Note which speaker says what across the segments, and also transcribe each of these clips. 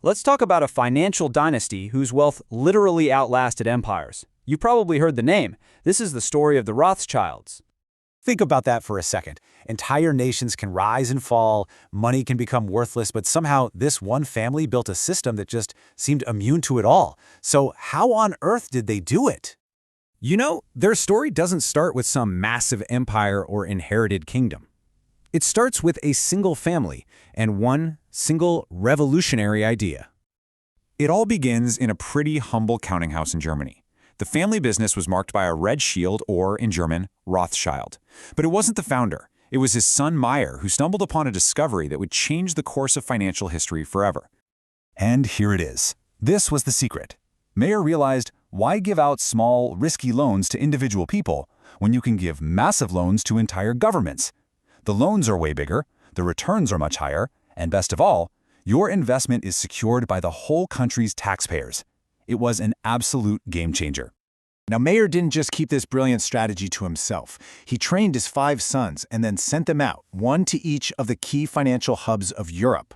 Speaker 1: Let's talk about a financial dynasty whose wealth literally outlasted empires. You probably heard the name. This is the story of the Rothschilds.
Speaker 2: Think about that for a second. Entire nations can rise and fall, money can become worthless, but somehow this one family built a system that just seemed immune to it all. So how on earth did they do it?
Speaker 3: You know, their story doesn't start with some massive empire or inherited kingdom. It starts with a single family and one single revolutionary idea. It all begins in a pretty humble counting house in Germany. The family business was marked by a red shield, or, in German, Rothschild. But it wasn't the founder. It was his son Meyer who stumbled upon a discovery that would change the course of financial history forever.
Speaker 4: And here it is. This was the secret. Meyer realized, why give out small, risky loans to individual people when you can give massive loans to entire governments? The loans are way bigger, the returns are much higher, and best of all, your investment is secured by the whole country's taxpayers. It was an absolute game changer.
Speaker 5: Now, Meyer didn't just keep this brilliant strategy to himself. He trained his 5 sons and then sent them out, one to each of the key financial hubs of Europe.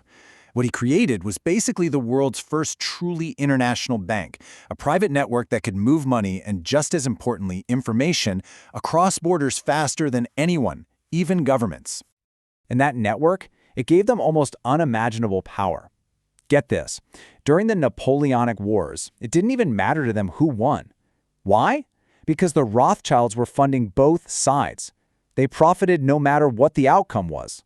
Speaker 5: What he created was basically the world's first truly international bank, a private network that could move money and, just as importantly, information across borders faster than anyone, even governments.
Speaker 1: And that network, it gave them almost unimaginable power. Get this, during the Napoleonic Wars, it didn't even matter to them who won. Why? Because the Rothschilds were funding both sides. They profited no matter what the outcome was.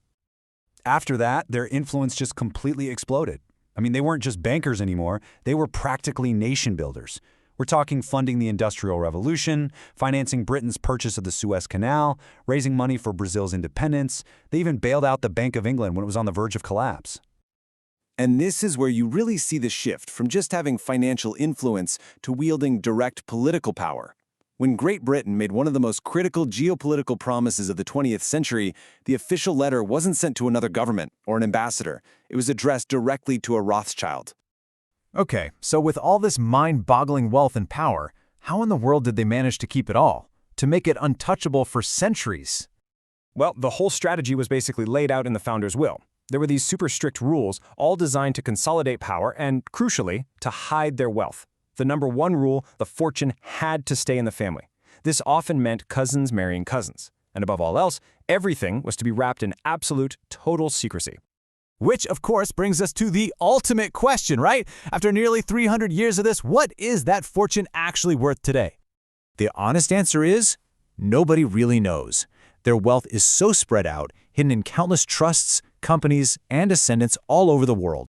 Speaker 4: After that, their influence just completely exploded. I mean, they weren't just bankers anymore, they were practically nation builders. We're talking funding the Industrial Revolution, financing Britain's purchase of the Suez Canal, raising money for Brazil's independence. They even bailed out the Bank of England when it was on the verge of collapse.
Speaker 6: And this is where you really see the shift from just having financial influence to wielding direct political power. When Great Britain made one of the most critical geopolitical promises of the 20th century, the official letter wasn't sent to another government or an ambassador. It was addressed directly to a Rothschild.
Speaker 5: Okay, so with all this mind-boggling wealth and power, how in the world did they manage to keep it all? To make it untouchable for centuries?
Speaker 7: Well, the whole strategy was basically laid out in the founder's will. There were these super strict rules, all designed to consolidate power and, crucially, to hide their wealth. The number one rule, the fortune had to stay in the family. This often meant cousins marrying cousins. And above all else, everything was to be wrapped in absolute, total secrecy.
Speaker 5: Which, of course, brings us to the ultimate question, right? After nearly 300 years of this, what is that fortune actually worth today?
Speaker 2: The honest answer is, nobody really knows. Their wealth is so spread out, hidden in countless trusts, companies, and descendants all over the world.